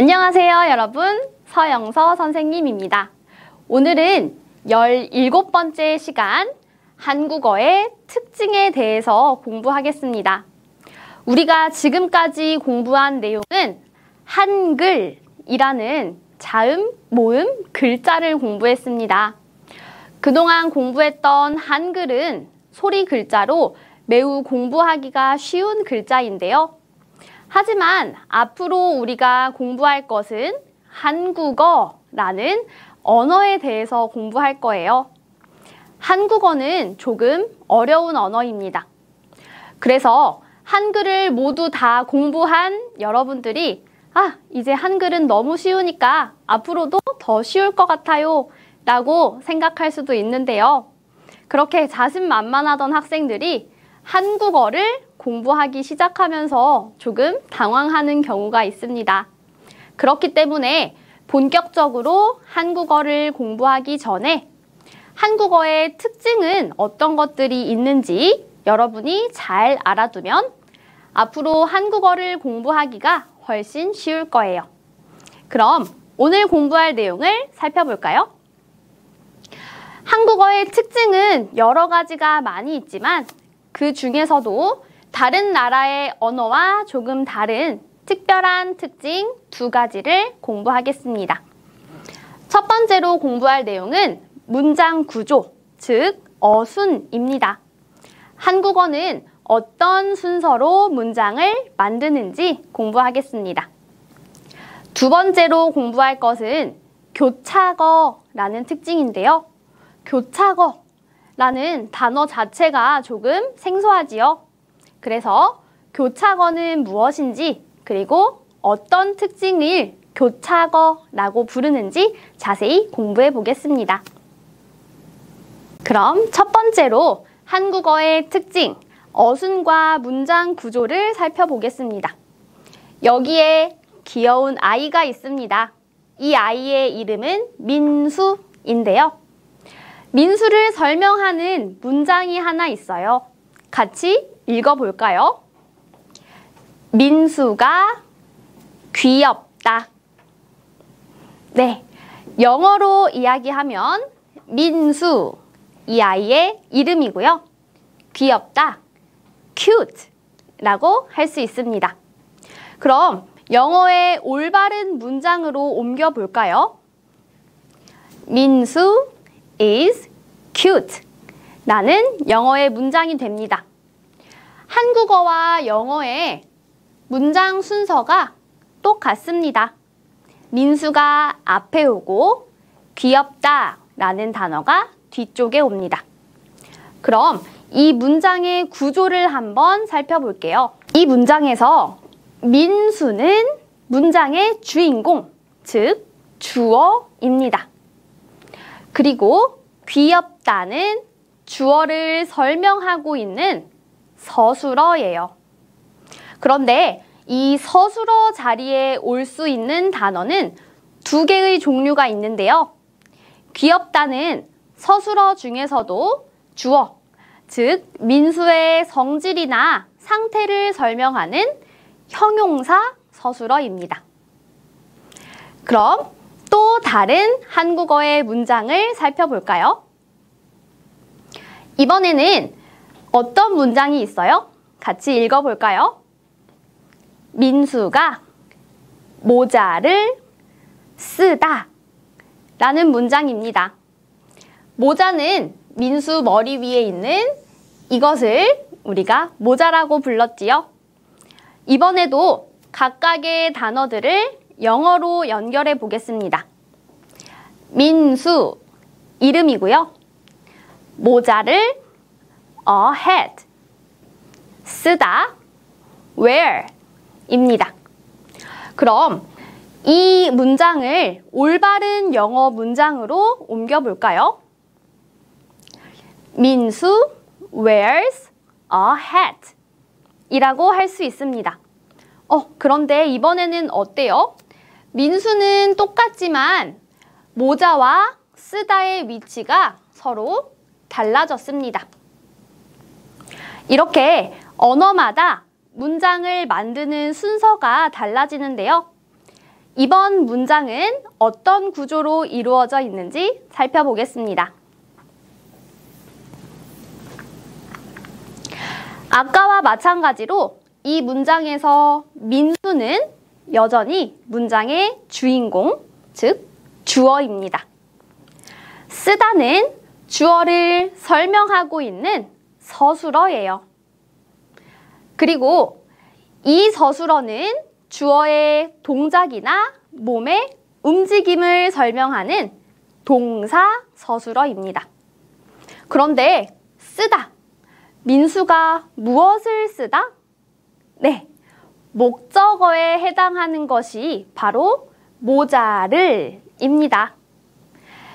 안녕하세요, 여러분. 서영서 선생님입니다. 오늘은 17번째 시간 한국어의 특징에 대해서 공부하겠습니다. 우리가 지금까지 공부한 내용은 한글이라는 자음, 모음, 글자를 공부했습니다. 그동안 공부했던 한글은 소리 글자로 매우 공부하기가 쉬운 글자인데요. 하지만 앞으로 우리가 공부할 것은 한국어라는 언어에 대해서 공부할 거예요. 한국어는 조금 어려운 언어입니다. 그래서 한글을 모두 다 공부한 여러분들이 이제 한글은 너무 쉬우니까 앞으로도 더 쉬울 것 같아요 라고 생각할 수도 있는데요. 그렇게 자신만만하던 학생들이 한국어를 공부하기 시작하면서 조금 당황하는 경우가 있습니다. 그렇기 때문에 본격적으로 한국어를 공부하기 전에 한국어의 특징은 어떤 것들이 있는지 여러분이 잘 알아두면 앞으로 한국어를 공부하기가 훨씬 쉬울 거예요. 그럼 오늘 공부할 내용을 살펴볼까요? 한국어의 특징은 여러 가지가 많이 있지만 그 중에서도 다른 나라의 언어와 조금 다른 특별한 특징 두 가지를 공부하겠습니다. 첫 번째로 공부할 내용은 문장 구조, 즉 어순입니다. 한국어는 어떤 순서로 문장을 만드는지 공부하겠습니다. 두 번째로 공부할 것은 교차어라는 특징인데요. 교차어라는 단어 자체가 조금 생소하지요. 그래서 교차어는 무엇인지 그리고 어떤 특징을 교차어라고 부르는지 자세히 공부해 보겠습니다. 그럼 첫 번째로 한국어의 특징, 어순과 문장 구조를 살펴보겠습니다. 여기에 귀여운 아이가 있습니다. 이 아이의 이름은 민수인데요. 민수를 설명하는 문장이 하나 있어요. 같이 읽어볼까요? 민수가 귀엽다. 네, 영어로 이야기하면 민수, 이 아이의 이름이고요. 귀엽다, cute 라고 할 수 있습니다. 그럼 영어의 올바른 문장으로 옮겨볼까요? 민수 is cute 라는 영어의 문장이 됩니다. 한국어와 영어의 문장 순서가 똑같습니다. 민수가 앞에 오고 귀엽다 라는 단어가 뒤쪽에 옵니다. 그럼 이 문장의 구조를 한번 살펴볼게요. 이 문장에서 민수는 문장의 주인공, 즉 주어입니다. 그리고 귀엽다는 주어를 설명하고 있는 서술어예요. 그런데 이 서술어 자리에 올 수 있는 단어는 두 개의 종류가 있는데요. 귀엽다는 서술어 중에서도 주어, 즉 민수의 성질이나 상태를 설명하는 형용사 서술어입니다. 그럼 또 다른 한국어의 문장을 살펴볼까요? 이번에는 어떤 문장이 있어요? 같이 읽어볼까요? 민수가 모자를 쓰다 라는 문장입니다. 모자는 민수 머리 위에 있는 이것을 우리가 모자라고 불렀지요. 이번에도 각각의 단어들을 영어로 연결해 보겠습니다. 민수, 이름이고요. 모자를 a hat, 쓰다, wear 입니다. 그럼 이 문장을 올바른 영어 문장으로 옮겨볼까요? 민수 wears a hat 이라고 할 수 있습니다. 그런데 이번에는 어때요? 민수는 똑같지만 모자와 쓰다의 위치가 서로 달라졌습니다. 이렇게 언어마다 문장을 만드는 순서가 달라지는데요. 이번 문장은 어떤 구조로 이루어져 있는지 살펴보겠습니다. 아까와 마찬가지로 이 문장에서 민수는 여전히 문장의 주인공, 즉 주어입니다. 쓰다는 주어를 설명하고 있는 서술어예요. 그리고 이 서술어는 주어의 동작이나 몸의 움직임을 설명하는 동사 서술어입니다. 그런데 쓰다, 민수가 무엇을 쓰다? 네, 목적어에 해당하는 것이 바로 모자를입니다.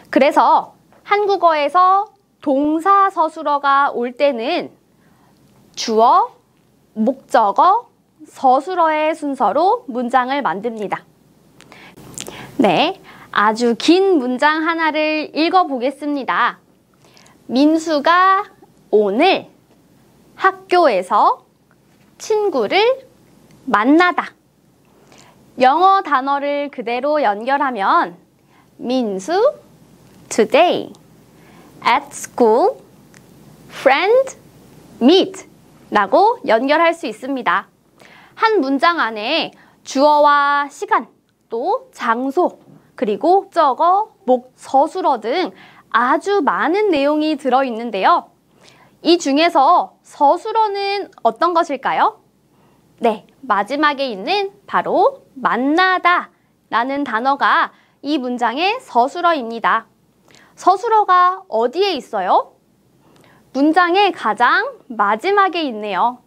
그래서 한국어에서 동사 서술어가 올 때는 주어, 목적어, 서술어의 순서로 문장을 만듭니다. 네, 아주 긴 문장 하나를 읽어보겠습니다. 민수가 오늘 학교에서 친구를 만나다. 영어 단어를 그대로 연결하면 민수 today at school friend meet 라고 연결할 수 있습니다. 한 문장 안에 주어와 시간, 또 장소, 그리고 목적어, 서술어 등 아주 많은 내용이 들어있는데요. 이 중에서 서술어는 어떤 것일까요? 네, 마지막에 있는 바로 만나다 라는 단어가 이 문장의 서술어입니다. 서술어가 어디에 있어요? 문장의 가장 마지막에 있네요.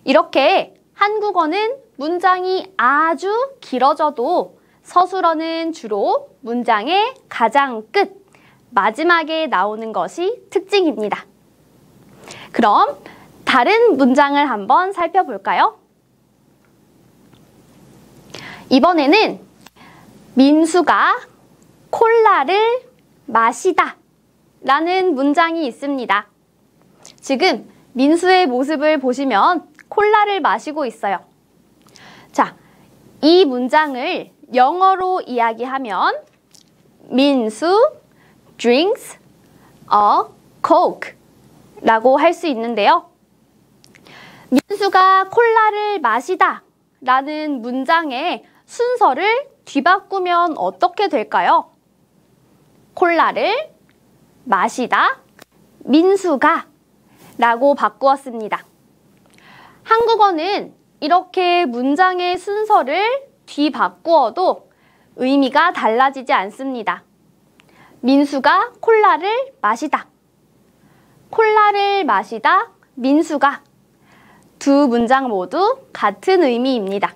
이렇게 한국어는 문장이 아주 길어져도 서술어는 주로 문장의 가장 끝, 마지막에 나오는 것이 특징입니다. 그럼 다른 문장을 한번 살펴볼까요? 이번에는 민수가 콜라를 마시다 라는 문장이 있습니다. 지금 민수의 모습을 보시면 콜라를 마시고 있어요. 자, 이 문장을 영어로 이야기하면 민수 drinks a coke 라고 할 수 있는데요. 민수가 콜라를 마시다 라는 문장의 순서를 뒤바꾸면 어떻게 될까요? 콜라를 마시다 민수가 라고 바꾸었습니다. 한국어는 이렇게 문장의 순서를 뒤바꾸어도 의미가 달라지지 않습니다. 민수가 콜라를 마시다. 콜라를 마시다 민수가 두 문장 모두 같은 의미입니다.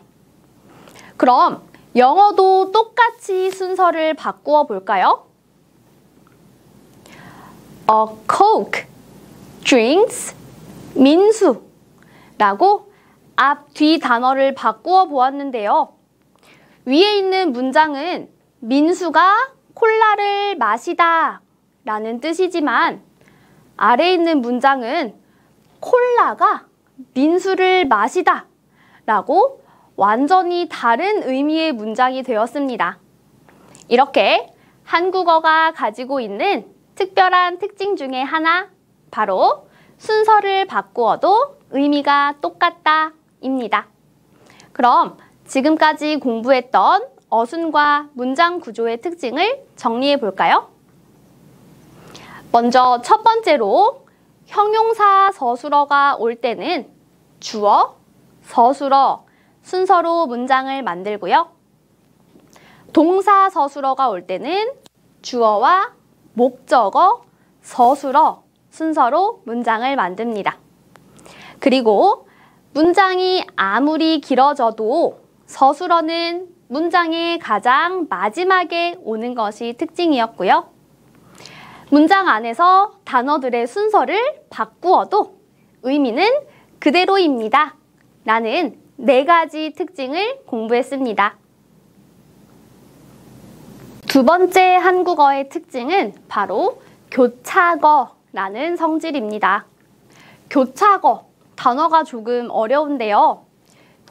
그럼 영어도 똑같이 순서를 바꾸어 볼까요? A Coke drinks 민수 라고 앞, 뒤 단어를 바꾸어 보았는데요. 위에 있는 문장은 민수가 콜라를 마시다 라는 뜻이지만 아래에 있는 문장은 콜라가 민수를 마시다 라고 완전히 다른 의미의 문장이 되었습니다. 이렇게 한국어가 가지고 있는 특별한 특징 중에 하나, 바로 순서를 바꾸어도 의미가 똑같다 입니다. 그럼 지금까지 공부했던 어순과 문장 구조의 특징을 정리해 볼까요? 먼저 첫 번째로 형용사 서술어가 올 때는 주어, 서술어 순서로 문장을 만들고요. 동사 서술어가 올 때는 주어와 목적어, 서술어 순서로 문장을 만듭니다. 그리고 문장이 아무리 길어져도 서술어는 문장의 가장 마지막에 오는 것이 특징이었고요. 문장 안에서 단어들의 순서를 바꾸어도 의미는 그대로입니다. 라는 4가지 특징을 공부했습니다. 두 번째 한국어의 특징은 바로 교차어라는 성질입니다. 교차어, 단어가 조금 어려운데요.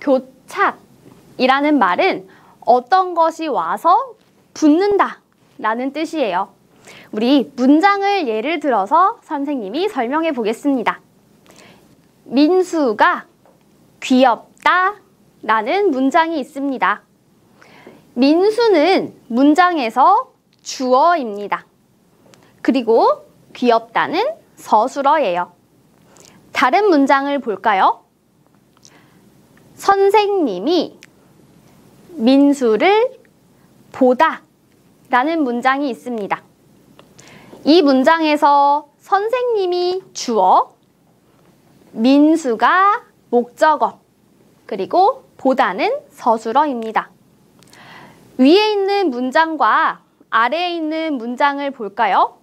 교착이라는 말은 어떤 것이 와서 붙는다 라는 뜻이에요. 우리 문장을 예를 들어서 선생님이 설명해 보겠습니다. 민수가 귀엽다 라는 문장이 있습니다. 민수는 문장에서 주어입니다. 그리고 귀엽다는 서술어예요. 다른 문장을 볼까요? 선생님이 민수를 보다 라는 문장이 있습니다. 이 문장에서 선생님이 주어, 민수가 목적어, 그리고 보다는 서술어입니다. 위에 있는 문장과 아래에 있는 문장을 볼까요?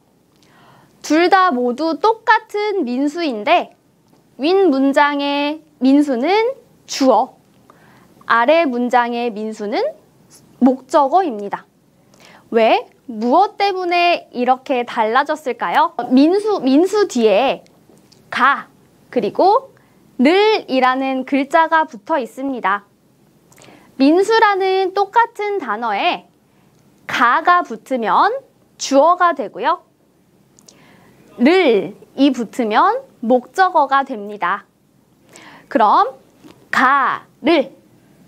둘 다 모두 똑같은 민수인데 윗 문장의 민수는 주어, 아래 문장의 민수는 목적어입니다. 왜? 무엇 때문에 이렇게 달라졌을까요? 민수 뒤에 가, 그리고 늘이라는 글자가 붙어 있습니다. 민수라는 똑같은 단어에 가가 붙으면 주어가 되고요. 늘이 붙으면 목적어가 됩니다. 그럼 가를,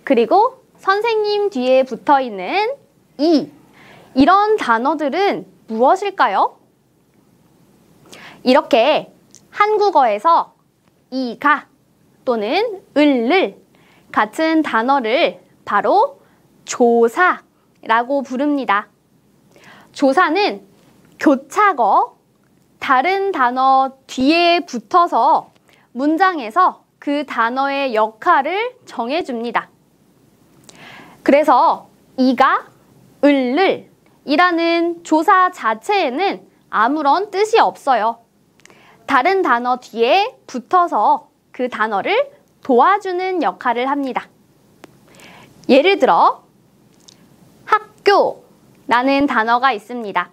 그리고 선생님 뒤에 붙어 있는 이런 단어들은 무엇일까요? 이렇게 한국어에서 이가 또는 을를 같은 단어를 바로 조사라고 부릅니다. 조사는 교차거, 다른 단어 뒤에 붙어서 문장에서 그 단어의 역할을 정해줍니다. 그래서 이가, 을을 이라는 조사 자체에는 아무런 뜻이 없어요. 다른 단어 뒤에 붙어서 그 단어를 도와주는 역할을 합니다. 예를 들어 학교라는 단어가 있습니다.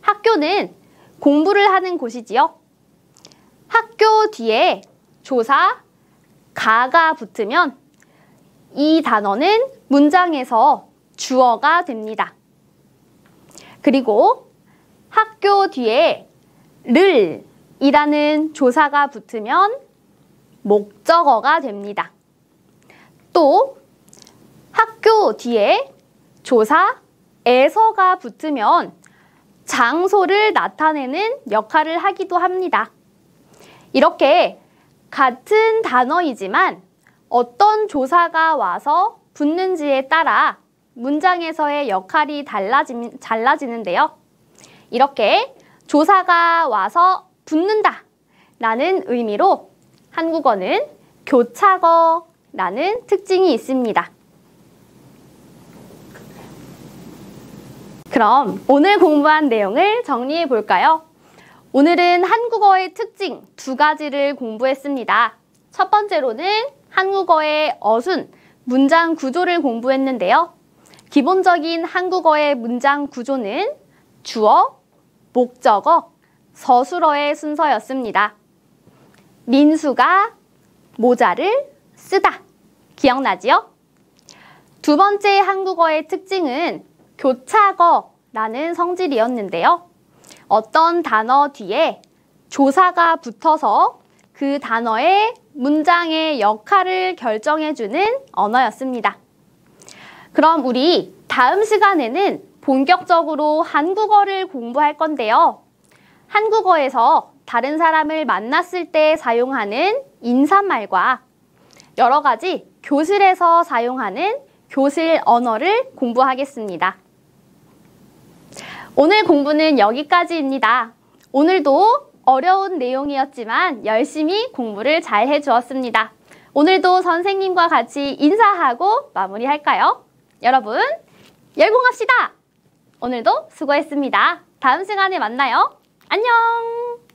학교는 공부를 하는 곳이지요. 학교 뒤에 조사 가가 붙으면 이 단어는 문장에서 주어가 됩니다. 그리고 학교 뒤에 를이라는 조사가 붙으면 목적어가 됩니다. 또 학교 뒤에 조사 에서가 붙으면 장소를 나타내는 역할을 하기도 합니다. 이렇게 같은 단어이지만 어떤 조사가 와서 붙는지에 따라 문장에서의 역할이 달라지는데요. 이렇게 조사가 와서 붙는다 라는 의미로 한국어는 교차어라는 특징이 있습니다. 그럼 오늘 공부한 내용을 정리해 볼까요? 오늘은 한국어의 특징 2가지를 공부했습니다. 첫 번째로는 한국어의 어순, 문장 구조를 공부했는데요. 기본적인 한국어의 문장 구조는 주어, 목적어, 서술어의 순서였습니다. 민수가 모자를 쓰다. 기억나지요? 두 번째 한국어의 특징은 교차어라는 성질이었는데요. 어떤 단어 뒤에 조사가 붙어서 그 단어의 문장의 역할을 결정해주는 언어였습니다. 그럼 우리 다음 시간에는 본격적으로 한국어를 공부할 건데요. 한국어에서 다른 사람을 만났을 때 사용하는 인사말과 여러 가지 교실에서 사용하는 교실 언어를 공부하겠습니다. 오늘 공부는 여기까지입니다. 오늘도 어려운 내용이었지만 열심히 공부를 잘 해주었습니다. 오늘도 선생님과 같이 인사하고 마무리할까요? 여러분, 열공합시다! 오늘도 수고했습니다. 다음 시간에 만나요. 안녕!